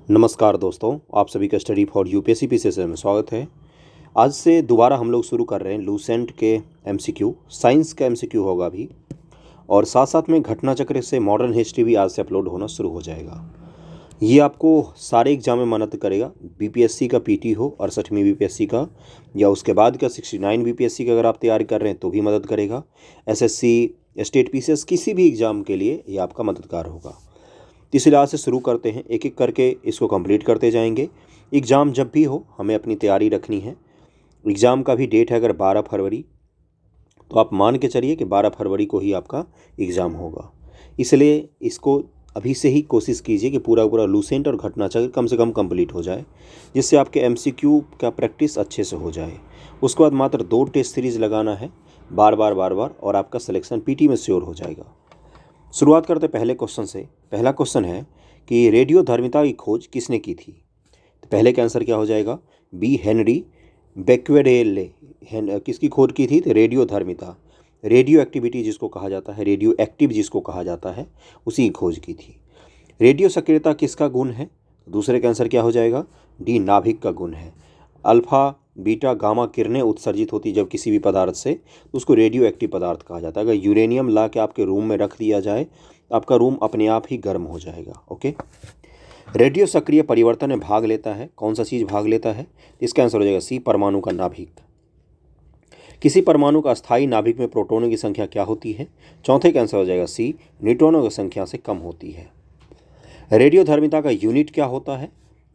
नमस्कार दोस्तों, आप सभी का स्टडी फॉर यूपीएससी पीसीएस में स्वागत है। आज से दोबारा हम लोग शुरू कर रहे हैं लूसेंट के एमसीक्यू। साइंस का एमसीक्यू होगा अभी, और साथ साथ में घटना चक्र से मॉडर्न हिस्ट्री भी आज से अपलोड होना शुरू हो जाएगा। ये आपको सारे एग्जाम में मदद करेगा। बीपीएससी का पीटी हो, 68वीं बीपीएससी का, या उसके बाद का 69 बीपीएससी का अगर आप तैयारी कर रहे हैं तो भी मदद करेगा। एसएससी, स्टेट पीसीएस, किसी भी एग्ज़ाम के लिए ये आपका मददगार होगा। इस लिहाज से शुरू करते हैं, एक एक करके इसको कंप्लीट करते जाएंगे। एग्ज़ाम जब भी हो हमें अपनी तैयारी रखनी है। एग्ज़ाम का भी डेट है अगर 12 फरवरी, तो आप मान के चलिए कि 12 फरवरी को ही आपका एग्ज़ाम होगा। इसलिए इसको अभी से ही कोशिश कीजिए कि पूरा पूरा लूसेंट और घटना चक्र कम से कम कंप्लीट हो जाए, जिससे आपके एमसीक्यू का प्रैक्टिस अच्छे से हो जाए। उसके बाद मात्र 2 टेस्ट सीरीज़ लगाना है, बार बार और आपका सिलेक्शन पीटी में श्योर हो जाएगा। शुरुआत करते पहले क्वेश्चन से। पहला क्वेश्चन है कि रेडियोधर्मिता की खोज किसने की थी? तो पहले का आंसर क्या हो जाएगा? B, Henri Becquerel. किसकी खोज की थी? तो रेडियोधर्मिता, रेडियो एक्टिविटी जिसको कहा जाता है, रेडियो एक्टिव जिसको कहा जाता है, उसी की खोज की थी। रेडियो सक्रियता किसका गुण है? दूसरे का आंसर क्या हो जाएगा? डी, नाभिक का गुण है। अल्फा बीटा गामा किरणें उत्सर्जित होती जब किसी भी पदार्थ से, तो उसको रेडियो एक्टिव पदार्थ कहा जाता है। अगर यूरेनियम ला के आपके रूम में रख दिया जाए तो आपका रूम अपने आप ही गर्म हो जाएगा। ओके। रेडियो सक्रिय परिवर्तन में भाग लेता है, कौन सा चीज़ भाग लेता है? इसका आंसर हो जाएगा सी, परमाणु का नाभिक। किसी परमाणु का अस्थायी नाभिक में प्रोटॉनों की संख्या क्या होती है? चौथे का आंसर हो जाएगा सी, न्यूट्रॉनों की संख्या से कम होती है। रेडियोधर्मिता का यूनिट क्या होता है?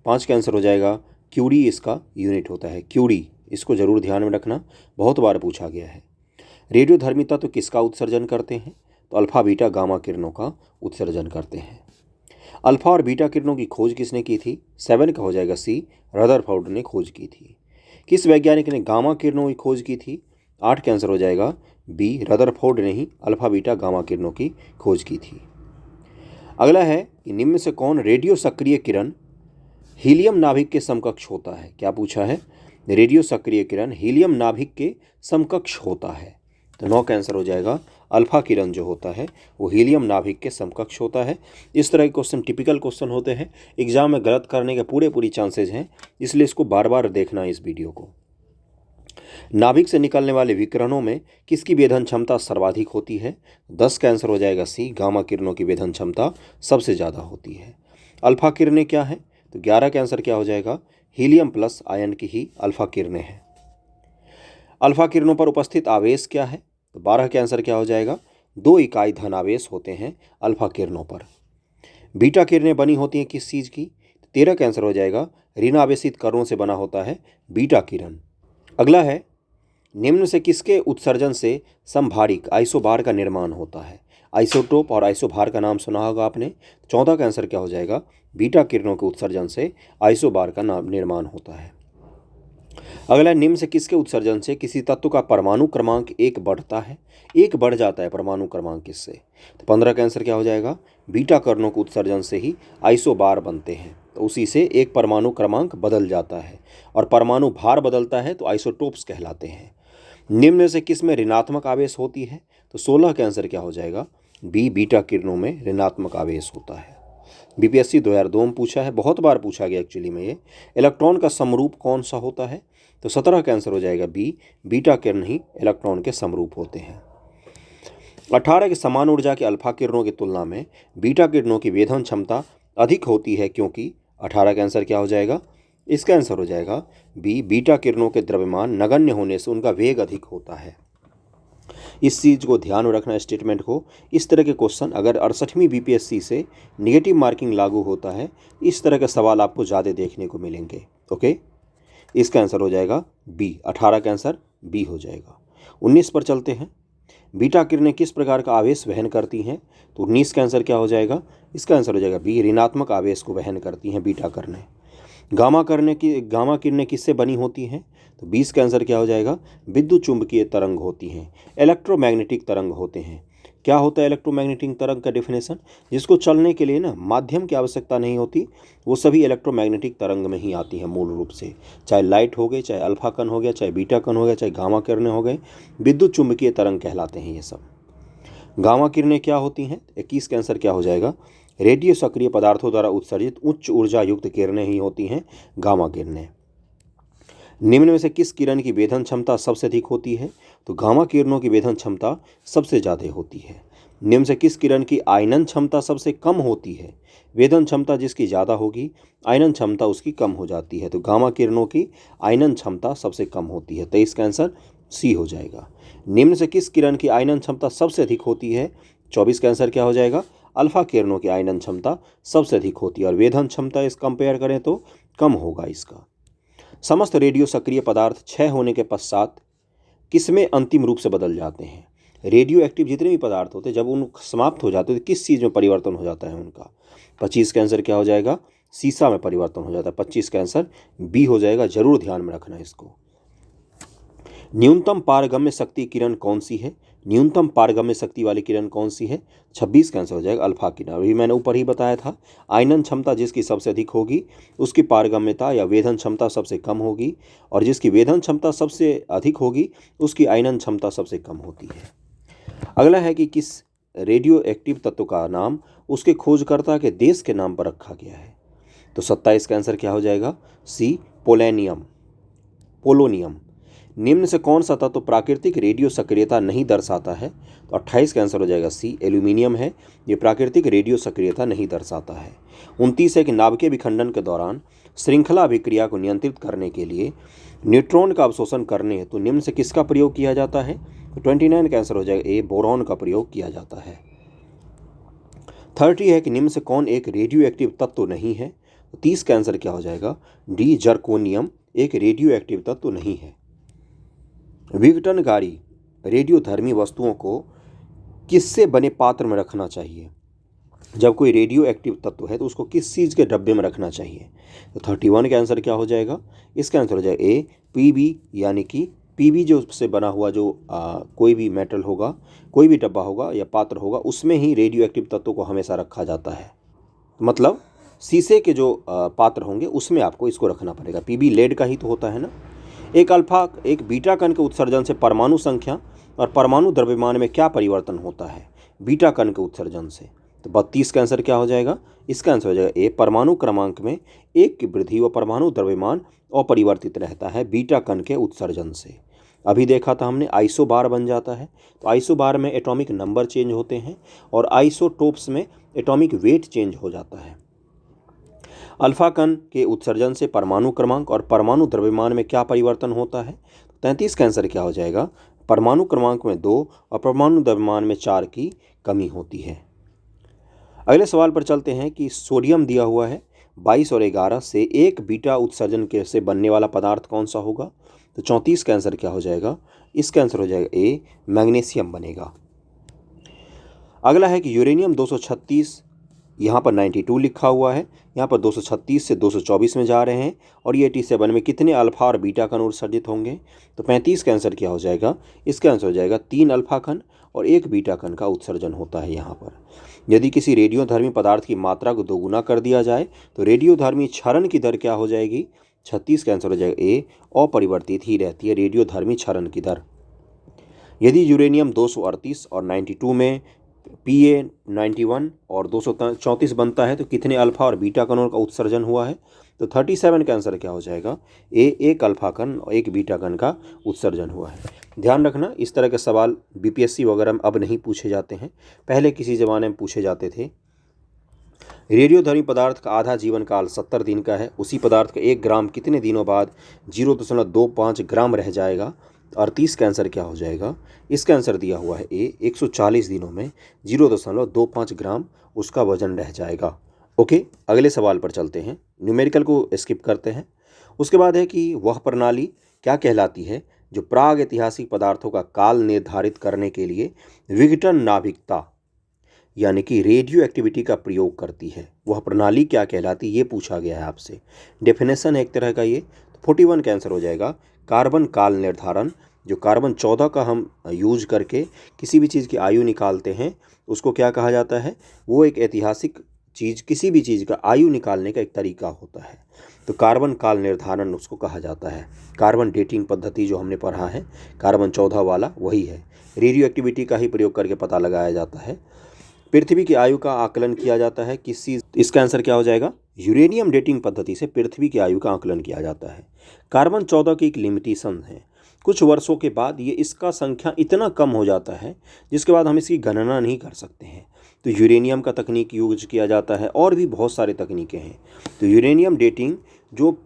5 का आंसर हो जाएगा क्यूरी, इसका यूनिट होता है क्यूरी। इसको जरूर ध्यान में रखना, बहुत बार पूछा गया है। रेडियोधर्मिता तो किसका उत्सर्जन करते हैं? तो अल्फा बीटा गामा किरणों का उत्सर्जन करते हैं। अल्फा और बीटा किरणों की खोज किसने की थी? 7 का हो जाएगा सी, रदरफोर्ड ने खोज की थी। किस वैज्ञानिक ने गामा किरणों की खोज की थी? 8 का आंसर हो जाएगा बी, रदरफोर्ड ने ही अल्फा बीटा गामा किरणों की खोज की थी। अगला है कि निम्न में से कौन रेडियो सक्रिय किरण हीलियम नाभिक के समकक्ष होता है? क्या पूछा है? रेडियो सक्रिय किरण हीलियम नाभिक के समकक्ष होता है। तो 9 का आंसर हो जाएगा अल्फा किरण जो होता है वो हीलियम नाभिक के समकक्ष होता है। इस तरह के क्वेश्चन टिपिकल क्वेश्चन होते हैं, एग्जाम में गलत करने के पूरी चांसेज हैं, इसलिए इसको बार बार देखना है इस वीडियो को। नाभिक से निकलने वाले विकिरणों में किसकी वेधन क्षमता सर्वाधिक होती है? 10 का आंसर हो जाएगा सी, गामा किरणों की वेधन क्षमता सबसे ज़्यादा होती है। अल्फा किरणें क्या है? तो 11 का आंसर क्या हो जाएगा? हीलियम प्लस आयन की ही अल्फा किरणें हैं। अल्फा किरणों पर उपस्थित आवेश क्या है? तो 12 का आंसर क्या हो जाएगा? 2 इकाई धनावेश होते हैं अल्फा किरणों पर। बीटा किरणें बनी होती हैं किस चीज़ की? 13 का आंसर हो जाएगा ऋणावेशित कणों से बना होता है बीटा किरण। अगला है, निम्न से किसके उत्सर्जन से समभारिक आइसोबार का निर्माण होता है? आइसोटोप और आइसोबार का नाम सुना होगा आपने। 14 का आंसर क्या हो जाएगा? बीटा किरणों के उत्सर्जन से आइसोबार का नाम निर्माण होता है। अगला, निम्न से किसके उत्सर्जन से किसी तत्व का परमाणु क्रमांक 1 बढ़ता है? 1 बढ़ जाता है परमाणु क्रमांक किससे? तो 15 का आंसर क्या हो जाएगा? बीटा किरणों के उत्सर्जन से ही आइसोबार बनते हैं, तो उसी से एक परमाणु क्रमांक बदल जाता है, और परमाणु भार बदलता है तो आइसोटोप्स कहलाते हैं। निम्न से किस में ऋणात्मक आवेश होती है? तो 16 का आंसर क्या हो जाएगा? बी, बीटा किरणों में ऋणात्मक आवेश होता है। बीपीएससी 2002 में पूछा है, बहुत बार पूछा गया एक्चुअली में ये। इलेक्ट्रॉन का समरूप कौन सा होता है? तो 17 का आंसर हो जाएगा बी, बीटा किरण ही इलेक्ट्रॉन के समरूप होते हैं। 18 की समान ऊर्जा के अल्फा किरणों की तुलना में बीटा किरणों की वेधन क्षमता अधिक होती है, क्योंकि 18 का आंसर क्या हो जाएगा? इसका आंसर हो जाएगा बी, बीटा किरणों के द्रव्यमान नगण्य होने से उनका वेग अधिक होता है। इस चीज़ को ध्यान में रखना, स्टेटमेंट को। इस तरह के क्वेश्चन अगर 68वीं बीपीएससी से निगेटिव मार्किंग लागू होता है, इस तरह के सवाल आपको ज़्यादा देखने को मिलेंगे। ओके, इसका आंसर हो जाएगा बी, 18 का आंसर बी हो जाएगा। 19 पर चलते हैं। बीटा किरणें किस प्रकार का आवेश वहन करती हैं? तो 19 का आंसर क्या हो जाएगा? इसका आंसर हो जाएगा बी, ऋणात्मक आवेश को वहन करती हैं बीटा किरणें। गामा किरणें किससे बनी होती हैं? तो 20 का आंसर क्या हो जाएगा? विद्युत चुंबकीय तरंग होती हैं, इलेक्ट्रोमैग्नेटिक तरंग होते हैं। क्या होता है इलेक्ट्रोमैग्नेटिक तरंग का डेफिनेशन? जिसको चलने के लिए ना माध्यम की आवश्यकता नहीं होती, वो सभी इलेक्ट्रोमैग्नेटिक तरंग में ही आती है मूल रूप से। चाहे लाइट हो गई, चाहे अल्फा कण हो गया, चाहे बीटा कण हो गया, चाहे गामा किरणें हो गए, विद्युत चुंबकीय तरंग कहलाते हैं ये सब। गामा किरणें क्या होती हैं? 21 का आंसर क्या हो जाएगा? रेडियो सक्रिय पदार्थों द्वारा उत्सर्जित उच्च ऊर्जा युक्त किरणें ही होती हैं गामा किरणें। निम्न में से किस किरण की वेधन क्षमता सबसे अधिक होती है? तो गामा किरणों की वेधन क्षमता सबसे ज़्यादा होती है। निम्न से किस किरण की आयनन क्षमता सबसे कम होती है? वेधन क्षमता जिसकी ज़्यादा होगी, आयनन क्षमता उसकी कम हो जाती है। तो गामा किरणों की आयनन क्षमता सबसे कम होती है। 23 का आंसर सी हो जाएगा। निम्न से किस किरण की आयनन क्षमता सबसे अधिक होती है? 24 का आंसर क्या हो जाएगा? अल्फा किरणों की आयनन क्षमता सबसे अधिक होती है और वेधन क्षमता इस कंपेयर करें तो कम होगा इसका। समस्त रेडियो सक्रिय पदार्थ क्षय होने के पश्चात किसमें अंतिम रूप से बदल जाते हैं? रेडियो एक्टिव जितने भी पदार्थ होते हैं जब उन समाप्त हो जाते हैं तो किस चीज़ में परिवर्तन हो जाता है उनका? 25 का आंसर क्या हो जाएगा? सीसा में परिवर्तन हो जाता है। 25 का आंसर बी हो जाएगा। जरूर ध्यान में रखना इसको। न्यूनतम पारगम्य शक्ति किरण कौन सी है? न्यूनतम पारगम्य शक्ति वाली किरण कौन सी है? 26 का आंसर हो जाएगा अल्फा किरण। अभी मैंने ऊपर ही बताया था, आयनन क्षमता जिसकी सबसे अधिक होगी उसकी पारगम्यता या वेधन क्षमता सबसे कम होगी, और जिसकी वेधन क्षमता सबसे अधिक होगी उसकी आयनन क्षमता सबसे कम होती है। अगला है कि किस रेडियो एक्टिव तत्व का नाम उसके खोजकर्ता के देश के नाम पर रखा गया है? तो 27 का आंसर क्या हो जाएगा? सी, पोलोनियम। निम्न से कौन सा तत्व प्राकृतिक रेडियो सक्रियता नहीं दर्शाता है? तो 28 का आंसर हो जाएगा सी, एल्यूमिनियम है। ये प्राकृतिक रेडियो सक्रियता नहीं दर्शाता है। 29 है कि नाभिकीय विखंडन के दौरान श्रृंखला अभिक्रिया को नियंत्रित करने के लिए न्यूट्रॉन का अवशोषण करने हेतु निम्न से किसका प्रयोग किया जाता है? तो 29 का आंसर हो जाएगा ए, बोरॉन का प्रयोग किया जाता है। 30 है कि निम्न से कौन एक रेडियो एक्टिव तत्व नहीं है? तो 30 का आंसर क्या हो जाएगा? डी, जर्कोनियम एक रेडियो एक्टिव तत्व नहीं है। विघटनकारी रेडियोधर्मी वस्तुओं को किससे बने पात्र में रखना चाहिए? जब कोई रेडियो एक्टिव तत्व है तो उसको किस चीज़ के डब्बे में रखना चाहिए? तो 31 का आंसर क्या हो जाएगा? इसका आंसर हो जाएगा ए, पीबी, यानी कि पीबी जो से बना हुआ जो कोई भी मेटल होगा, कोई भी डब्बा होगा या पात्र होगा, उसमें ही रेडियो एक्टिव तत्व को हमेशा रखा जाता है। मतलब शीशे के जो पात्र होंगे उसमें आपको इसको रखना पड़ेगा। पीबी लेड का ही तो होता है ना। एक बीटा कण के उत्सर्जन से परमाणु संख्या और परमाणु द्रव्यमान में क्या परिवर्तन होता है? बीटा कण के उत्सर्जन से। तो 32 का आंसर क्या हो जाएगा? इसका आंसर हो जाएगा ए, परमाणु क्रमांक में 1 की वृद्धि व परमाणु द्रव्यमान अपरिवर्तित रहता है बीटा कण के उत्सर्जन से। अभी देखा था हमने, आइसोबार बन जाता है। तो आइसोबार में एटॉमिक नंबर चेंज होते हैं और आइसोटोप्स में एटॉमिक वेट चेंज हो जाता है। अल्फा कण के उत्सर्जन से परमाणु क्रमांक और परमाणु द्रव्यमान में क्या परिवर्तन होता है? 33 का आंसर क्या हो जाएगा? परमाणु क्रमांक में 2 और परमाणु द्रव्यमान में 4 की कमी होती है। अगले सवाल पर चलते हैं कि सोडियम दिया हुआ है 22 और 11 से एक बीटा उत्सर्जन के से बनने वाला पदार्थ कौन सा होगा? तो 34 का आंसर क्या हो जाएगा? इसका आंसर हो जाएगा ए, मैग्नीशियम बनेगा। अगला है कि यूरेनियम 236, यहाँ पर 92 लिखा हुआ है, यहाँ पर 236 से 224 में जा रहे हैं, और ये 87 में कितने अल्फा और बीटा कण उत्सर्जित होंगे? तो 35 का आंसर क्या हो जाएगा? इसका आंसर हो जाएगा 3 अल्फा कण और 1 बीटा कण का उत्सर्जन होता है यहाँ पर। यदि किसी रेडियोधर्मी पदार्थ की मात्रा को दोगुना कर दिया जाए तो रेडियोधर्मी क्षरण की दर क्या हो जाएगी? 36 का आंसर हो जाएगा ए, अपरिवर्तित ही रहती है रेडियोधर्मी क्षरण की दर। यदि यूरेनियम 238 और 92 में Pa 91 और 234 बनता है तो कितने अल्फा और बीटा कणों का उत्सर्जन हुआ है? तो 37 का आंसर क्या हो जाएगा? ए, 1 अल्फा कण और 1 बीटा कण का उत्सर्जन हुआ है। ध्यान रखना, इस तरह के सवाल बीपीएससी वगैरह में अब नहीं पूछे जाते हैं, पहले किसी ज़माने में पूछे जाते थे। रेडियोधर्मी पदार्थ का आधा जीवन काल 70 दिन का है। उसी पदार्थ का 1 ग्राम कितने दिनों बाद 0.25 ग्राम रह जाएगा? 38 का आंसर क्या हो जाएगा? इसका आंसर दिया हुआ है ए, 140 दिनों में 0.25 ग्राम उसका वजन रह जाएगा। ओके, अगले सवाल पर चलते हैं। न्यूमेरिकल को स्किप करते हैं। उसके बाद है कि वह प्रणाली क्या कहलाती है जो प्राग ऐतिहासिक पदार्थों का काल निर्धारित करने के लिए विघटन नाभिकता यानी कि रेडियो एक्टिविटी का प्रयोग करती है? वह प्रणाली क्या कहलाती है, ये पूछा गया है आपसे। डेफिनेशन है एक तरह का ये। 41 का आंसर हो जाएगा कार्बन काल निर्धारण। जो कार्बन 14 का हम यूज करके किसी भी चीज़ की आयु निकालते हैं उसको क्या कहा जाता है? वो एक ऐतिहासिक चीज़, किसी भी चीज़ का आयु निकालने का एक तरीका होता है, तो कार्बन काल निर्धारण उसको कहा जाता है। कार्बन डेटिंग पद्धति जो हमने पढ़ा है, कार्बन 14 वाला वही है। रेडियो एक्टिविटी का ही प्रयोग करके पता लगाया जाता है। पृथ्वी की आयु का आकलन किया जाता है किस चीज, इसका आंसर क्या हो जाएगा? यूरेनियम डेटिंग पद्धति से पृथ्वी की आयु का आकलन किया जाता है। कार्बन 14 की एक लिमिटेशन है, कुछ वर्षों के बाद ये इसका संख्या इतना कम हो जाता है जिसके बाद हम इसकी गणना नहीं कर सकते हैं, तो यूरेनियम का तकनीक यूज किया जाता है और भी बहुत सारे तकनीकें हैं। तो यूरेनियम डेटिंग जो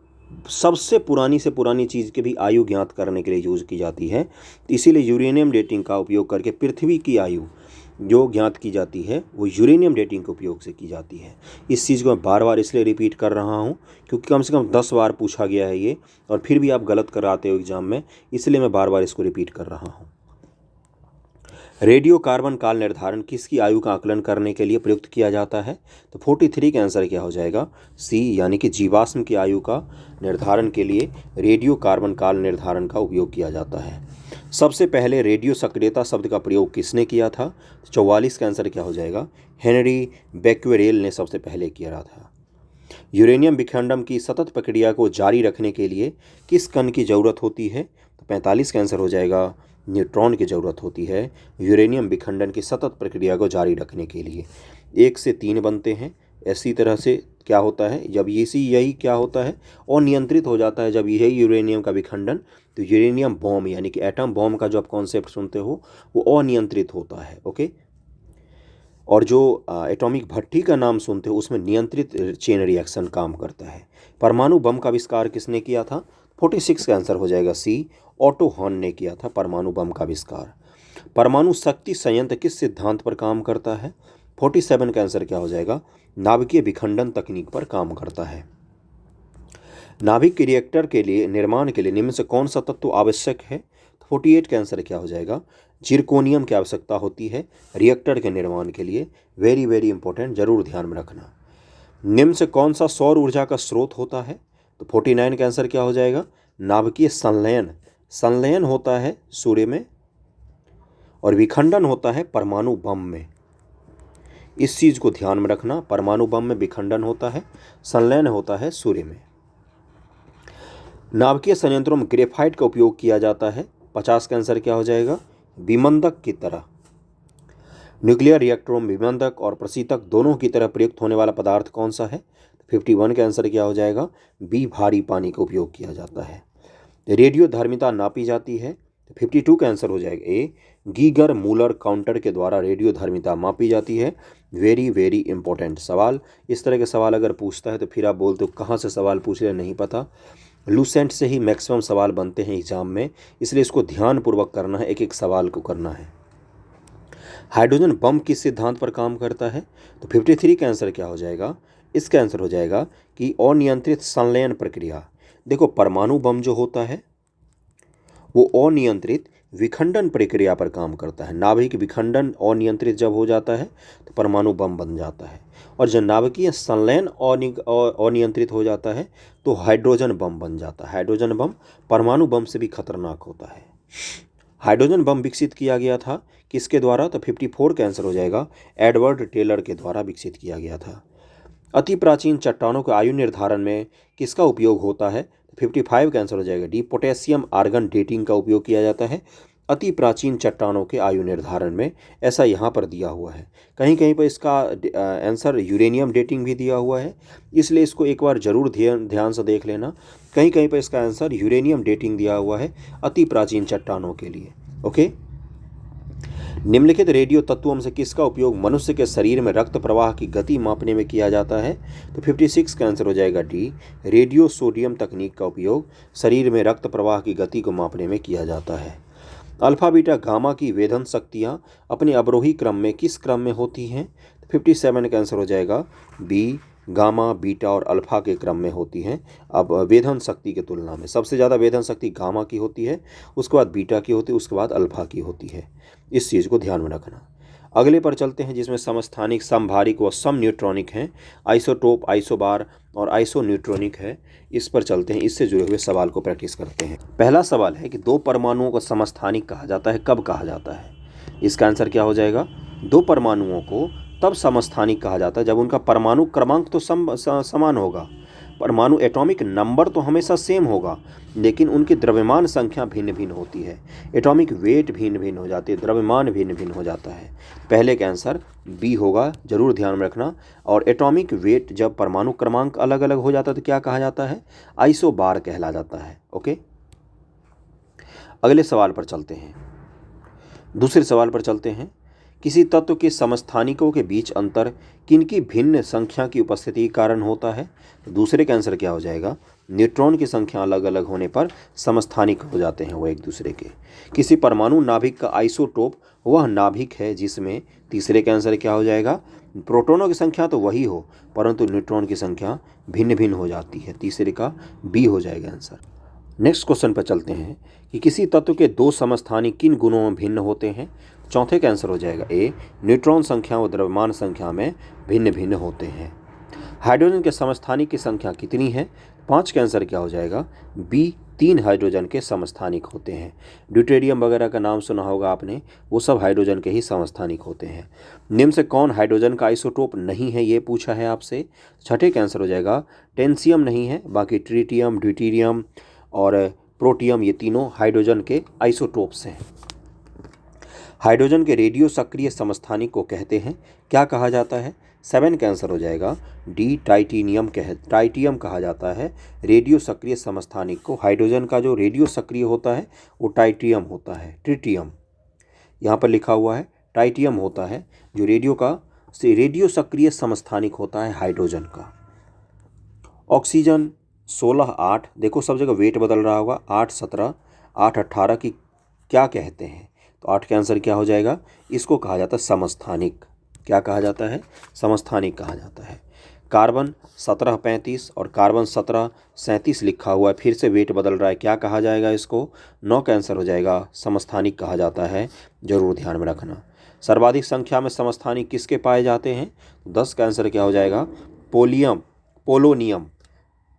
सबसे पुरानी से पुरानी चीज़ की भी आयु ज्ञात करने के लिए यूज़ की जाती है, इसीलिए यूरेनियम डेटिंग का उपयोग करके पृथ्वी की आयु जो ज्ञात की जाती है वो यूरेनियम डेटिंग के उपयोग से की जाती है। इस चीज़ को मैं बार बार इसलिए रिपीट कर रहा हूँ क्योंकि कम से कम 10 बार पूछा गया है ये, और फिर भी आप गलत कराते हो एग्जाम में, इसलिए मैं बार बार इसको रिपीट कर रहा हूँ। रेडियो कार्बन काल निर्धारण किसकी आयु का आकलन करने के लिए प्रयुक्त किया जाता है? तो 43 का आंसर क्या हो जाएगा? सी, यानी कि जीवाश्म की आयु का निर्धारण के लिए रेडियो कार्बन काल निर्धारण का उपयोग किया जाता है। सबसे पहले रेडियो सक्रियता शब्द का प्रयोग किसने किया था? 44 का आंसर क्या हो जाएगा? हेनरी बेक्वेरेल ने सबसे पहले किया था। यूरेनियम विखंडन की सतत प्रक्रिया को जारी रखने के लिए किस कण की जरूरत होती है? तो 45 का आंसर हो जाएगा न्यूट्रॉन की जरूरत होती है यूरेनियम विखंडन की सतत प्रक्रिया को जारी रखने के लिए। 1 से 3 बनते हैं। इसी तरह से क्या होता है जब यही क्या होता है, अनियंत्रित हो जाता है जब यही यूरेनियम का विखंडन, तो यूरेनियम बॉम्ब यानी कि एटम बॉम्ब का जो आप कॉन्सेप्ट सुनते हो वो अनियंत्रित होता है। ओके, और जो एटॉमिक भट्टी का नाम सुनते हो उसमें नियंत्रित चेन रिएक्शन काम करता है। परमाणु बम का आविष्कार किसने किया था? 46 का आंसर हो जाएगा सी, ऑटो हॉर्न ने किया था परमाणु बम का आविष्कार। परमाणु शक्ति संयंत्र किस सिद्धांत पर काम करता है? 47 का आंसर क्या हो जाएगा? नाभिकीय विखंडन तकनीक पर काम करता है। नाभिक के रिएक्टर के लिए निर्माण के लिए निम्न से कौन सा तत्व आवश्यक है? 48 का आंसर क्या हो जाएगा? जिरकोनियम की आवश्यकता होती है रिएक्टर के निर्माण के लिए। वेरी वेरी इंपॉर्टेंट, जरूर ध्यान में रखना। निम्न से कौन सा सौर ऊर्जा का स्रोत होता है? तो 49 का आंसर क्या हो जाएगा? नाभिकीय संलयन। संलयन होता है सूर्य में और विखंडन होता है परमाणु बम में। इस चीज को ध्यान में रखना, परमाणु बम में विखंडन होता है, संलयन होता है सूर्य में। नाभिकीय संयंत्रों में ग्रेफाइट का उपयोग किया जाता है। 50 का आंसर क्या हो जाएगा? विमंदक की तरह। न्यूक्लियर रिएक्टरों में विमंदक और प्रशीतक दोनों की तरह प्रयुक्त होने वाला पदार्थ कौन सा है? 51 का आंसर क्या हो जाएगा? बी, भारी पानी का उपयोग किया जाता है। रेडियो धर्मिता नापी जाती है। 52 का आंसर हो जाएगा ए, गीगर मूलर काउंटर के द्वारा रेडियो धर्मिता मापी जाती है। वेरी वेरी इंपॉर्टेंट सवाल। इस तरह के सवाल अगर पूछता है तो फिर आप बोलते हो कहाँ से सवाल पूछ रहे, नहीं पता। लूसेंट से ही मैक्सिमम सवाल बनते हैं एग्जाम में, इसलिए इसको ध्यानपूर्वक करना है, एक एक सवाल को करना है। हाइड्रोजन बम किस सिद्धांत पर काम करता है? तो 53 का आंसर क्या हो जाएगा? इसका आंसर हो जाएगा कि अनियंत्रित संलयन प्रक्रिया। देखो, परमाणु बम जो होता है वो अनियंत्रित विखंडन प्रक्रिया पर काम करता है। नाभिक विखंडन अनियंत्रित जब हो जाता है तो परमाणु बम बन जाता है, और जब नाभिकीय संलयन अनियंत्रित हो जाता है तो हाइड्रोजन बम बन जाता है। हाइड्रोजन बम परमाणु बम से भी खतरनाक होता है। हाइड्रोजन बम विकसित किया गया था किसके द्वारा? तो 54 का आंसर हो जाएगा एडवर्ड टेलर के द्वारा विकसित किया गया था। अति प्राचीन चट्टानों के आयु निर्धारण में किसका उपयोग होता है? 55 का आंसर हो जाएगा डी, पोटेशियम आर्गन डेटिंग का उपयोग किया जाता है अति प्राचीन चट्टानों के आयु निर्धारण में, ऐसा यहाँ पर दिया हुआ है। कहीं कहीं पर इसका आंसर यूरेनियम डेटिंग भी दिया हुआ है, इसलिए इसको एक बार जरूर ध्यान से देख लेना। कहीं कहीं पर इसका आंसर यूरेनियम डेटिंग दिया हुआ है अति प्राचीन चट्टानों के लिए। ओके, निम्नलिखित रेडियो तत्वों में से किसका उपयोग मनुष्य के शरीर में रक्त प्रवाह की गति मापने में किया जाता है? तो 56 का आंसर हो जाएगा डी, रेडियो सोडियम तकनीक का उपयोग शरीर में रक्त प्रवाह की गति को मापने में किया जाता है। अल्फा बीटा गामा की वेधन शक्तियाँ अपने अवरोही क्रम में किस क्रम में होती हैं? तो 57 का आंसर हो जाएगा बी, गामा बीटा और अल्फा के क्रम में होती हैं। अब वेधन शक्ति के तुलना में सबसे ज़्यादा वेधन शक्ति गामा की होती है, उसके बाद बीटा की होती है, उसके बाद अल्फा की होती है। इस चीज़ को ध्यान में रखना। अगले पर चलते हैं जिसमें समस्थानिक, समभारिक व सम न्यूट्रॉनिक हैं। आइसोटोप, आइसोबार और आइसो न्यूट्रॉनिक है। इस पर चलते हैं, इससे जुड़े हुए सवाल को प्रैक्टिस करते हैं। पहला सवाल है कि दो परमाणुओं को समस्थानिक कहा जाता है, कब कहा जाता है? इसका आंसर क्या हो जाएगा? दो परमाणुओं को तब समस्थानिक कहा जाता है जब उनका परमाणु क्रमांक तो समान होगा, परमाणु एटॉमिक नंबर तो हमेशा सेम होगा, लेकिन उनकी द्रव्यमान संख्या भिन्न भिन्न होती है। एटॉमिक वेट भिन्न भिन्न हो जाती है, द्रव्यमान भिन्न भिन्न हो जाता है। पहले का आंसर बी होगा, जरूर ध्यान में रखना। और एटॉमिक वेट जब परमाणु क्रमांक अलग अलग हो जाता है तो क्या कहा जाता है? आइसोबार कहला जाता है। ओके, अगले सवाल पर चलते हैं। दूसरे सवाल पर चलते हैं। किसी तत्व के समस्थानिकों के बीच अंतर किनकी भिन्न संख्या की उपस्थिति के कारण होता है? तो दूसरे का आंसर क्या हो जाएगा? न्यूट्रॉन की संख्या अलग अलग होने पर समस्थानिक हो जाते हैं वो एक दूसरे के। किसी परमाणु नाभिक का आइसोटोप वह नाभिक है जिसमें, तीसरे का आंसर क्या हो जाएगा? प्रोटॉनों की संख्या तो वही हो परंतु न्यूट्रॉन की संख्या भिन्न भिन्न हो जाती है। तीसरे का बी हो जाएगा आंसर। नेक्स्ट क्वेश्चन पर चलते हैं कि किसी तत्व के दो समस्थानिक किन गुणों में भिन्न होते हैं? चौथे का आंसर हो जाएगा ए, न्यूट्रॉन संख्या व द्रव्यमान संख्या में भिन्न भिन्न होते हैं। हाइड्रोजन के समस्थानिक की संख्या कितनी है? 5 का आंसर क्या हो जाएगा? बी, 3 हाइड्रोजन के समस्थानिक होते हैं। ड्यूटेरियम वगैरह का नाम सुना होगा आपने, वो सब हाइड्रोजन के ही समस्थानिक होते हैं। निम्न से कौन हाइड्रोजन का आइसोटोप नहीं है, ये पूछा है आपसे। छठे का आंसर हो जाएगा टेंसियम नहीं है, बाकी ट्रिटियम, ड्यूटेरियम और प्रोटियम ये तीनों हाइड्रोजन के आइसोटोप्स हैं। हाइड्रोजन के रेडियो सक्रिय समस्थानिक को कहते हैं, क्या कहा जाता है? 7 का आंसर हो जाएगा डी, टाइटियम कहा जाता है। रेडियो सक्रिय समस्थानिक को, हाइड्रोजन का जो रेडियो सक्रिय होता है वो टाइटियम होता है, ट्रिटियम यहाँ पर लिखा हुआ है, टाइटियम होता है जो रेडियो सक्रिय समस्थानिक होता है हाइड्रोजन का। ऑक्सीजन 16, 8, देखो सब जगह वेट बदल रहा होगा, 8, 17, 8, 18 की क्या कहते हैं? तो 8 का आंसर क्या हो जाएगा? इसको कहा जाता है समस्थानिक। क्या कहा जाता है? समस्थानिक कहा जाता है। कार्बन 17, 35 और कार्बन 17, 37 लिखा हुआ है, फिर से वेट बदल रहा है, क्या कहा जाएगा इसको? 9 का आंसर हो जाएगा समस्थानिक कहा जाता है, जरूर ध्यान में रखना। सर्वाधिक संख्या में समस्थानिक किसके पाए जाते हैं? 10 का आंसर क्या हो जाएगा?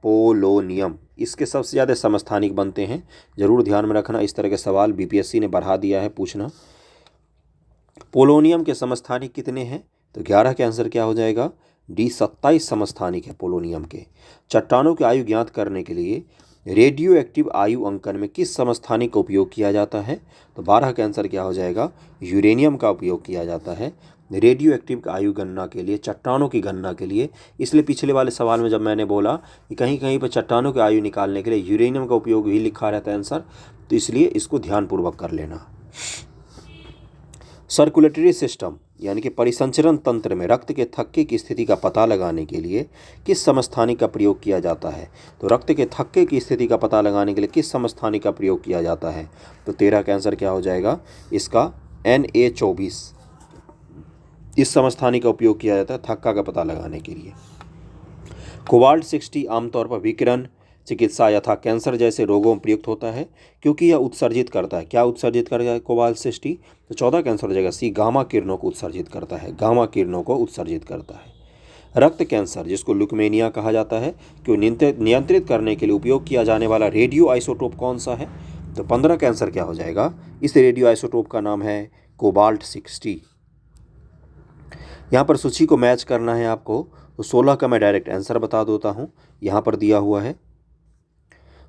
पोलोनियम, इसके सबसे ज़्यादा समस्थानिक बनते हैं, जरूर ध्यान में रखना। इस तरह के सवाल बीपीएससी ने बढ़ा दिया है पूछना। पोलोनियम के समस्थानिक कितने हैं? तो 11 के आंसर क्या हो जाएगा? डी, 27 समस्थानिक है पोलोनियम के। चट्टानों की आयु ज्ञात करने के लिए रेडियो एक्टिव आयु अंकन में किस समस्थानिक का उपयोग किया जाता है? तो 12 का आंसर क्या हो जाएगा? यूरेनियम का उपयोग किया जाता है रेडियो एक्टिव आयु गणना के लिए, चट्टानों की गणना के लिए। इसलिए पिछले वाले सवाल में जब मैंने बोला कि कहीं कहीं पर चट्टानों की आयु निकालने के लिए यूरेनियम का उपयोग भी लिखा रहता है आंसर, तो इसलिए इसको ध्यानपूर्वक कर लेना। सर्कुलेटरी सिस्टम यानी कि परिसंचरण तंत्र में रक्त के थक्के की स्थिति का पता लगाने के लिए किस समस्थानिक का प्रयोग किया जाता है? तो रक्त के थक्के की स्थिति का पता लगाने के लिए किस समस्थानिक का प्रयोग किया जाता है? तो 13 का आंसर क्या हो जाएगा? इसका Na24, इस समस्थानिक का उपयोग किया जाता है थक्का का पता लगाने के लिए। कोबाल्ट 60 आमतौर पर विकिरण चिकित्सा यथा कैंसर जैसे रोगों में प्रयुक्त होता है क्योंकि यह उत्सर्जित करता है। क्या उत्सर्जित करेगा कोबाल्ट 60? तो 14 का आंसर हो जाएगा सी, गामा किरणों को उत्सर्जित करता है, गामा किरणों को उत्सर्जित करता है। रक्त कैंसर जिसको ल्यूकेमिया कहा जाता है को नियंत्रित करने के लिए उपयोग किया जाने वाला रेडियो आइसोटोप कौन सा है? तो 15 का आंसर क्या हो जाएगा? इस रेडियो आइसोटोप का नाम है कोबाल्ट 60। यहाँ पर सूची को मैच करना है आपको, तो 16 का मैं डायरेक्ट आंसर बता देता हूँ। यहाँ पर दिया हुआ है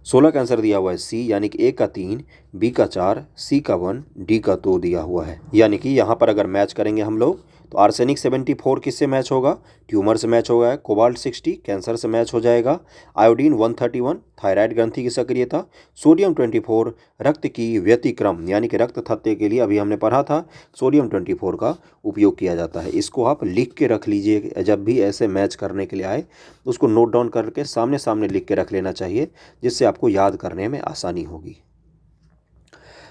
16 का आंसर दिया हुआ है सी, यानी कि ए का 3, बी का 4, सी का 1, डी का 2 दिया हुआ है। यानी कि यहाँ पर अगर मैच करेंगे हम लोग तो आर्सेनिक 74 किससे मैच होगा? ट्यूमर से मैच होगा। कोबाल्ट 60 कैंसर से मैच हो जाएगा। आयोडीन 131 थायराइड ग्रंथि की सक्रियता। सोडियम 24 रक्त की व्यतिक्रम यानी कि रक्त थत्ते के लिए, अभी हमने पढ़ा था सोडियम 24 का उपयोग किया जाता है। इसको आप लिख के रख लीजिए, जब भी ऐसे मैच करने के लिए आए उसको नोट डाउन करके सामने सामने लिख के रख लेना चाहिए, जिससे आपको याद करने में आसानी होगी।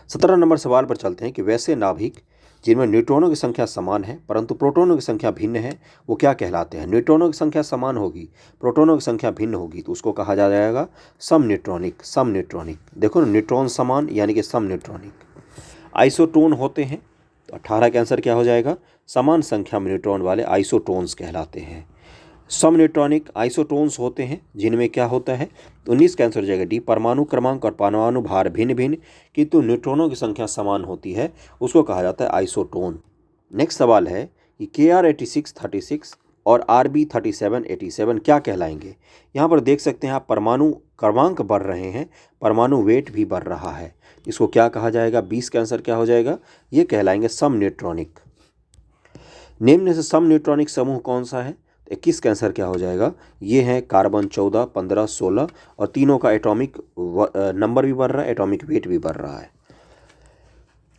17 नंबर सवाल पर चलते हैं कि वैसे नाभिक जिनमें न्यूट्रॉनों की संख्या समान है परंतु प्रोटॉनों की संख्या भिन्न है वो क्या कहलाते हैं? न्यूट्रॉनों की संख्या समान होगी, प्रोटॉनों की संख्या भिन्न होगी तो उसको कहा जाएगा समन्यूट्रॉनिक। देखो ना, न्यूट्रॉन समान यानी कि समन्यूट्रॉनिक। आइसोटोन होते हैं तो 18 का आंसर क्या हो जाएगा? समान संख्या में न्यूट्रॉन वाले आइसोटोन्स कहलाते हैं। समन्यूट्रॉनिक आइसोटोन्स होते हैं जिनमें क्या होता है? 19 का आंसर हो जाएगा डी, परमाणु क्रमांक और परमाणु भार भिन्न भिन्न किंतु न्यूट्रॉनों की संख्या समान होती है, उसको कहा जाता है आइसोटोन। नेक्स्ट सवाल है कि Kr 8636 और Rb3787 क्या कहलाएंगे? यहाँ पर देख सकते हैं आप, परमाणु क्रमांक बढ़ रहे हैं, परमाणु वेट भी बढ़ रहा है। इसको क्या कहा जाएगा? 20 का आंसर क्या हो जाएगा? ये कहलाएंगे सम न्यूट्रॉनिक। निम्न में से सम न्यूट्रॉनिक समूह कौन सा है? 21 का आंसर क्या हो जाएगा? ये है कार्बन 14, 15, 16 और तीनों का एटॉमिक नंबर भी बढ़ रहा है, एटॉमिक वेट भी बढ़ रहा है।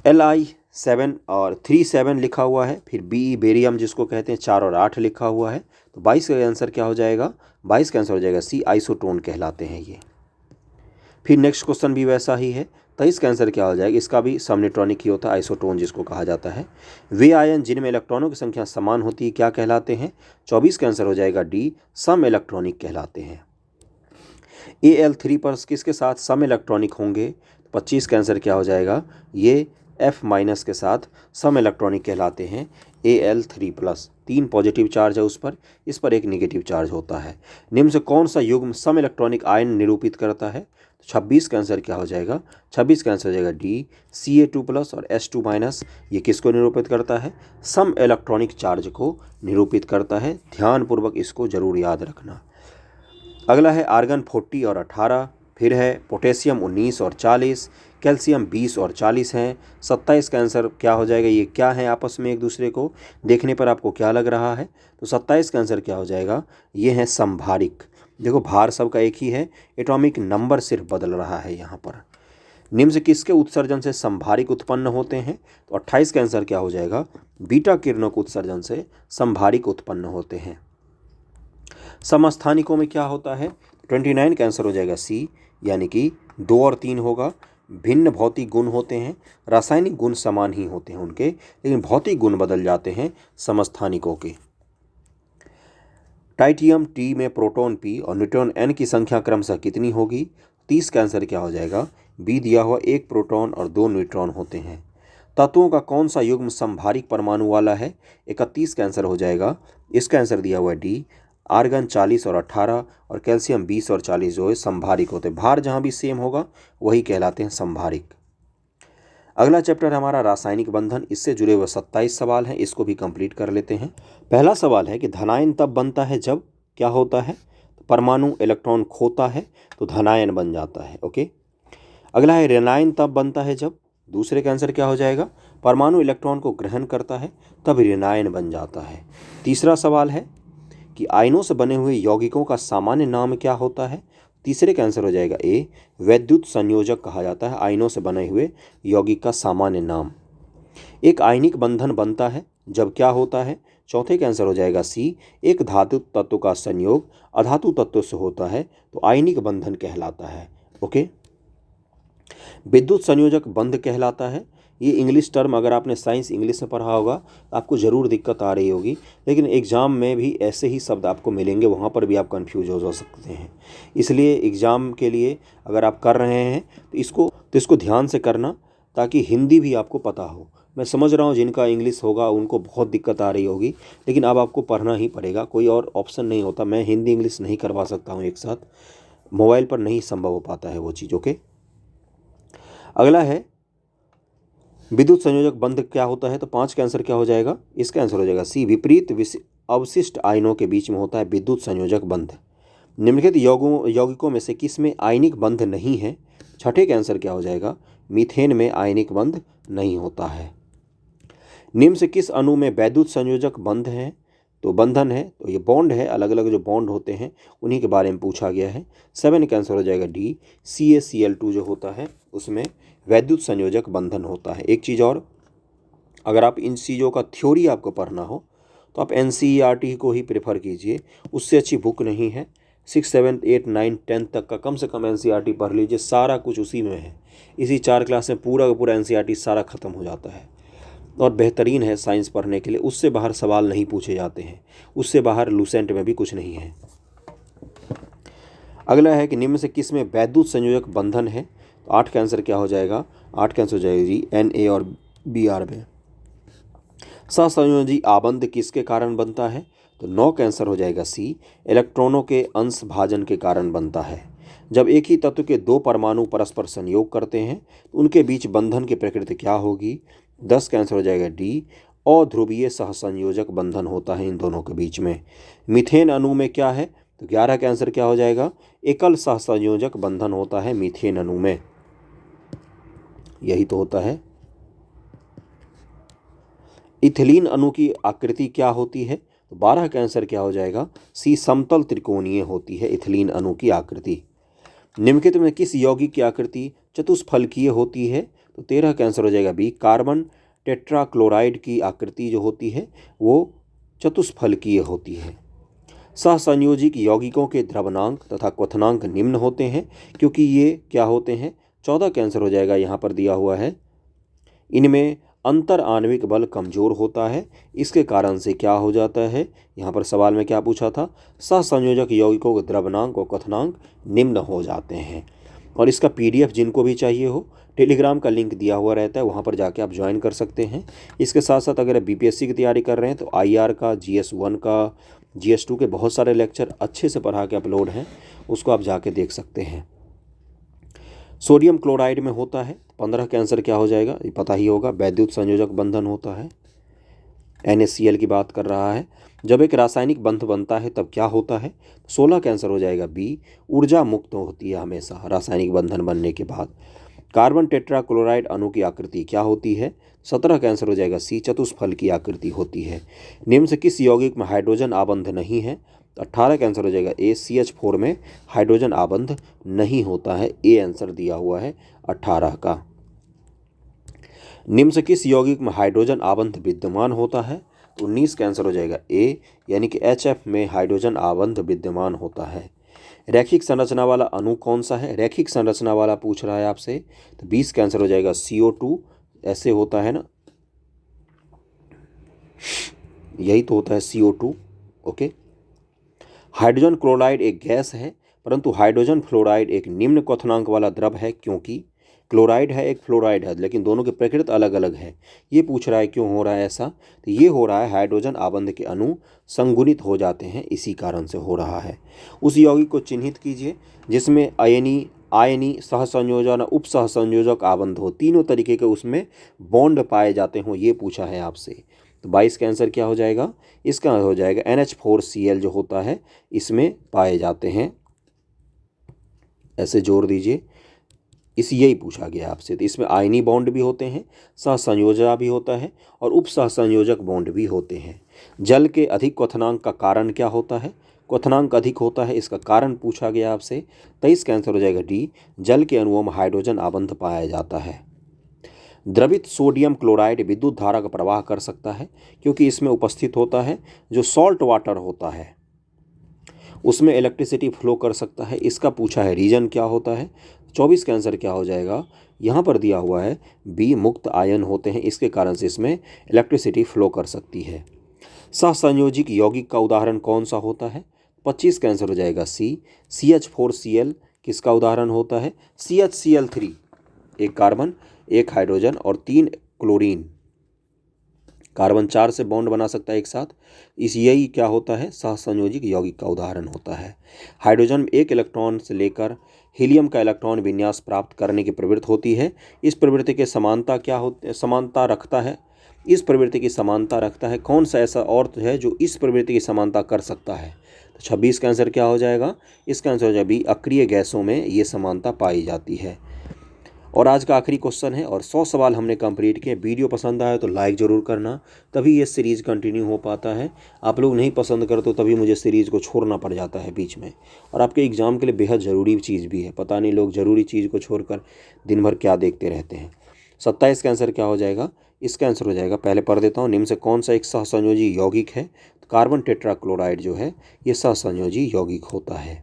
Li7 और 37 लिखा हुआ है, फिर Be बेरियम जिसको कहते हैं 4 और 8 लिखा हुआ है, तो 22 का आंसर क्या हो जाएगा? 22 का आंसर हो जाएगा सी, आइसोटोन कहलाते हैं ये। फिर नेक्स्ट क्वेश्चन भी वैसा ही है, 23 का आंसर क्या हो जाएगा? इसका भी सम न्यूट्रॉनिक ही होता है, आइसोटोन जिसको कहा जाता है। वे आयन जिनमें इलेक्ट्रॉनों की संख्या समान होती है क्या कहलाते हैं? 24 का आंसर हो जाएगा डी, सम इलेक्ट्रॉनिक कहलाते हैं। Al3 पर किसके साथ सम इलेक्ट्रॉनिक होंगे? 25 का आंसर क्या हो जाएगा? ये F- के साथ सम इलेक्ट्रॉनिक कहलाते हैं। Al3+, 3 पॉजिटिव चार्ज है उस पर, इस पर एक निगेटिव चार्ज होता है। निम्न से कौन सा युग्म सम इलेक्ट्रॉनिक आयन निरूपित करता है? 26 का आंसर क्या हो जाएगा? 26 का आंसर हो जाएगा डी, Ca2+ और H2-। ये किसको निरूपित करता है? सम इलेक्ट्रॉनिक चार्ज को निरूपित करता है। ध्यानपूर्वक इसको जरूर याद रखना। अगला है आर्गन 40 और 18, फिर है पोटेशियम 19 और 40, कैल्शियम 20 और 40 हैं। 27 का आंसर क्या हो जाएगा? ये क्या है आपस में एक दूसरे को देखने पर आपको क्या लग रहा है? तो 27 का आंसर क्या हो जाएगा? ये है संभारिक। देखो भार सबका एक ही है, एटॉमिक नंबर सिर्फ बदल रहा है यहाँ पर। निम्न से किसके उत्सर्जन से संभारिक उत्पन्न होते हैं? तो 28 का आंसर क्या हो जाएगा? बीटा किरणों के उत्सर्जन से संभारिक उत्पन्न होते हैं। समस्थानिकों में क्या होता है? 29 का आंसर हो जाएगा सी, यानी कि 2 और 3 होगा। भिन्न भौतिक गुण होते हैं, रासायनिक गुण समान ही होते हैं उनके, लेकिन भौतिक गुण बदल जाते हैं समस्थानिकों के। टाइटियम T में प्रोटॉन P और न्यूट्रॉन N की संख्या क्रमशः कितनी होगी? 30 का आंसर क्या हो जाएगा? बी दिया हुआ 1 प्रोटॉन और 2 न्यूट्रॉन होते हैं। तत्वों का कौन सा युग्म संभारिक परमाणु वाला है? 31 का आंसर हो जाएगा, इसका आंसर दिया हुआ है डी, आर्गन 40 और 18 और कैल्शियम 20 और 40 जो है संभारिक होते हैं। भार जहाँ भी सेम होगा वही कहलाते हैं संभारिक। अगला चैप्टर हमारा रासायनिक बंधन, इससे जुड़े हुए 27 सवाल हैं, इसको भी कंप्लीट कर लेते हैं। पहला सवाल है कि धनायन तब बनता है जब क्या होता है? तो परमाणु इलेक्ट्रॉन खोता है तो धनायन बन जाता है। ओके। अगला है ऋणायन तब बनता है जब, दूसरे का आंसर क्या हो जाएगा? परमाणु इलेक्ट्रॉन को ग्रहण करता है तब ऋणायन बन जाता है। तीसरा सवाल है कि आयनों से बने हुए यौगिकों का सामान्य नाम क्या होता है? तीसरे का आंसर हो जाएगा ए, वैद्युत संयोजक कहा जाता है आयनों से बने हुए यौगिक का सामान्य नाम। एक आयनिक बंधन बनता है जब क्या होता है? चौथे का आंसर हो जाएगा सी, एक धातु तत्व का संयोग अधातु तत्व से होता है तो आयनिक बंधन कहलाता है। ओके। विद्युत संयोजक बंध कहलाता है। ये इंग्लिश टर्म अगर आपने साइंस इंग्लिश में पढ़ा होगा तो आपको ज़रूर दिक्कत आ रही होगी, लेकिन एग्ज़ाम में भी ऐसे ही शब्द आपको मिलेंगे, वहाँ पर भी आप कंफ्यूज हो सकते हैं। इसलिए एग्ज़ाम के लिए अगर आप कर रहे हैं तो इसको ध्यान से करना, ताकि हिंदी भी आपको पता हो। मैं समझ रहा हूँ जिनका इंग्लिश होगा उनको बहुत दिक्कत आ रही होगी, लेकिन अब आपको पढ़ना ही पड़ेगा, कोई और ऑप्शन नहीं होता। मैं हिंदी इंग्लिश नहीं करवा सकता हूँ एक साथ, मोबाइल पर नहीं संभव हो पाता है वो चीज़। ओके। अगला है विद्युत संयोजक बंध क्या होता है? तो 5 का आंसर क्या हो जाएगा? इसका आंसर हो जाएगा सी, विपरीत अवशिष्ट आयनों के बीच में होता है विद्युत संयोजक बंध। निम्नलिखित यौगिकों में से किस में आयनिक बंध नहीं है? छठे का आंसर क्या हो जाएगा? मीथेन में आयनिक बंध नहीं होता है। निम्न से किस अणु में वैद्युत संयोजक बंध है? तो बंधन है, तो ये बॉन्ड है, अलग अलग जो बॉन्ड होते हैं उन्हीं के बारे में पूछा गया है। 7 का आंसर हो जाएगा डी, CaCl2 जो होता है उसमें वैद्युत संयोजक बंधन होता है। एक चीज़ और, अगर आप इन चीज़ों का थ्योरी आपको पढ़ना हो तो आप NCERT को ही प्रेफर कीजिए, उससे अच्छी बुक नहीं है। 6, 7, 8, 9, 10 तक का कम से कम NCERT पढ़ लीजिए, सारा कुछ उसी में है। इसी 4 क्लास में पूरा का पूरा NCERT सारा ख़त्म हो जाता है और बेहतरीन है साइंस पढ़ने के लिए। उससे बाहर सवाल नहीं पूछे जाते हैं, उससे बाहर लूसेंट में भी कुछ नहीं है। अगला है कि निम्न से किस में वैद्युत संयोजक बंधन है? तो 8 का आंसर क्या हो जाएगा? 8 का आंसर हो जाएगा जी, Na और Br में। सहसंयोजी आबंध किसके कारण बनता है? तो 9 का आंसर हो जाएगा सी, इलेक्ट्रॉनों के अंश भाजन के कारण बनता है। जब एक ही तत्व के 2 परमाणु परस्पर संयोग करते हैं तो उनके बीच बंधन की प्रकृति क्या होगी? 10 का आंसर हो जाएगा डी, अध्रुवीय सहसंयोजक बंधन होता है इन दोनों के बीच में। मीथेन अणु में क्या है, तो 11 का आंसर क्या हो जाएगा, एकल सहसंयोजक बंधन होता है मीथेन अणु में, यही तो होता है। इथिलीन अणु की आकृति क्या होती है, तो 12 का आंसर क्या हो जाएगा, सी समतल त्रिकोणीय होती है इथिलीन अणु की आकृति। निम्नलिखित में किस यौगिक की आकृति चतुष्फलकीय होती है, तो 13 का आंसर हो जाएगा बी, कार्बन टेट्राक्लोराइड की आकृति जो होती है वो चतुष्फलकीय होती है। सहसंयोजिक यौगिकों के द्रवणांक तथा क्वथनांक निम्न होते हैं क्योंकि ये क्या होते हैं, 14 का आंसर हो जाएगा, यहाँ पर दिया हुआ है। इनमें अंतर आणविक बल कमजोर होता है, इसके कारण से क्या हो जाता है, यहाँ पर सवाल में क्या पूछा था, सहसंयोजक यौगिकों के द्रवणांक और क्वथनांक निम्न हो जाते हैं। और इसका पीडीएफ जिनको भी चाहिए हो, टेलीग्राम का लिंक दिया हुआ रहता है, वहाँ पर जाके आप ज्वाइन कर सकते हैं। इसके साथ साथ अगर बीपीएससी की तैयारी कर रहे हैं तो IR का, GS1 का, GS2 के बहुत सारे लेक्चर अच्छे से पढ़ा के अपलोड हैं, उसको आप जाके देख सकते हैं। सोडियम क्लोराइड में होता है, 15 का आंसर क्या हो जाएगा, ये पता ही होगा, वैद्युत संयोजक बंधन होता है, NaCl की बात कर रहा है। जब एक रासायनिक बंध बनता है तब क्या होता है, 16 का आंसर हो जाएगा बी, ऊर्जा मुक्त होती है हमेशा रासायनिक बंधन बनने के बाद। कार्बन टेट्राक्लोराइड अणु की आकृति क्या होती है, 17 का आंसर हो जाएगा सी, चतुष्फल की आकृति होती है। निम्न से किस यौगिक में हाइड्रोजन आबंध नहीं है, 18 का आंसर हो जाएगा ए, CH4 में हाइड्रोजन आबंध नहीं होता है, ए आंसर दिया हुआ है 18 का। निम्न से किस यौगिक में हाइड्रोजन आबंध विद्यमान होता है, तो 19 का आंसर हो जाएगा ए, यानी कि HF में हाइड्रोजन आबंध विद्यमान होता है। रैखिक संरचना वाला अणु कौन सा है, रैखिक संरचना वाला पूछ रहा है आपसे, तो 20 का आंसर हो जाएगा CO2, ऐसे होता है ना, यही तो होता है CO2। ओके। हाइड्रोजन क्लोराइड एक गैस है परंतु हाइड्रोजन फ्लोराइड एक निम्न क्वथनांक वाला द्रव है, क्योंकि क्लोराइड है एक फ्लोराइड है लेकिन दोनों के प्रकृति अलग अलग है। ये पूछ रहा है क्यों हो रहा है ऐसा, तो ये हो रहा है हाइड्रोजन आबंध के अणु संगुणित हो जाते हैं, इसी कारण से हो रहा है। उस यौगिक को चिन्हित कीजिए जिसमें आयनी सहसंयोजन उप सहसंयोजक आबंध हो, तीनों तरीके के उसमें बॉन्ड पाए जाते हों, ये पूछा है आपसे। तो 22 का आंसर क्या हो जाएगा, इसका हो जाएगा NH4Cl जो होता है इसमें पाए जाते हैं, ऐसे जोड़ दीजिए, इस यही पूछा गया आपसे। तो इसमें आयनी बॉन्ड भी होते हैं, सहसंयोजक भी होता है और उप सहसंयोजक बॉन्ड भी होते हैं। जल के अधिक क्वथनांक का कारण क्या होता है, क्वथनांक अधिक होता है, इसका कारण पूछा गया आपसे। 23 का आंसर हो जाएगा डी, जल के अणुओं में हाइड्रोजन आबंध पाया जाता है। द्रवित सोडियम क्लोराइड विद्युत धारा का प्रवाह कर सकता है क्योंकि इसमें उपस्थित होता है जो सॉल्ट वाटर होता है उसमें इलेक्ट्रिसिटी फ्लो कर सकता है, इसका पूछा है रीजन क्या होता है। 24 का आंसर क्या हो जाएगा, यहाँ पर दिया हुआ है बी, मुक्त आयन होते हैं, इसके कारण से इसमें इलेक्ट्रिसिटी फ्लो कर सकती है। सहसंयोजिक यौगिक का उदाहरण कौन सा होता है, 25 का आंसर हो जाएगा सी, CH4Cl किसका उदाहरण होता है, CHCl3 एक कार्बन एक हाइड्रोजन और 3 क्लोरीन, कार्बन 4 से बॉन्ड बना सकता है एक साथ, इस यही क्या होता है सहसंयोजिक यौगिक का उदाहरण होता है। हाइड्रोजन एक इलेक्ट्रॉन से लेकर हीलियम का इलेक्ट्रॉन विन्यास प्राप्त करने की प्रवृत्ति होती है, इस प्रवृत्ति के समानता क्या होती समानता रखता है, इस प्रवृत्ति की समानता रखता है, कौन सा ऐसा और है जो इस प्रवृत्ति की समानता कर सकता है। तो 26 का आंसर क्या हो जाएगा, इसका आंसर हो जाएगा बी, अक्रिय गैसों में ये समानता पाई जाती है। और आज का आखिरी क्वेश्चन है और 100 सवाल हमने कंप्लीट किए। वीडियो पसंद आया तो लाइक ज़रूर करना, तभी ये सीरीज़ कंटिन्यू हो पाता है। आप लोग नहीं पसंद करते तो तभी मुझे सीरीज़ को छोड़ना पड़ जाता है बीच में, और आपके एग्ज़ाम के लिए बेहद ज़रूरी चीज़ भी है। पता नहीं लोग ज़रूरी चीज़ को छोड़कर दिन भर क्या देखते रहते हैं। 27 का आंसर क्या हो जाएगा, इसका आंसर हो जाएगा, पहले पढ़ देता हूँ, निम्न से कौन सा एक सहसंयोजी यौगिक है, तो कार्बन टेट्राक्लोराइड जो है ये सहसंयोजी यौगिक होता है।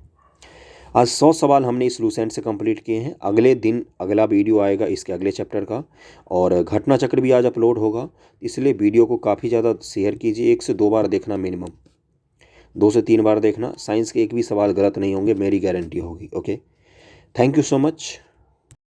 आज 100 सवाल हमने इस लूसेंट से कंप्लीट किए हैं। अगले दिन अगला वीडियो आएगा इसके अगले चैप्टर का, और घटना चक्र भी आज अपलोड होगा, इसलिए वीडियो को काफ़ी ज़्यादा शेयर कीजिए। 1 से 2 बार देखना मिनिमम, 2 से 3 बार देखना। साइंस के एक भी सवाल गलत नहीं होंगे, मेरी गारंटी होगी। Okay, thank you so much.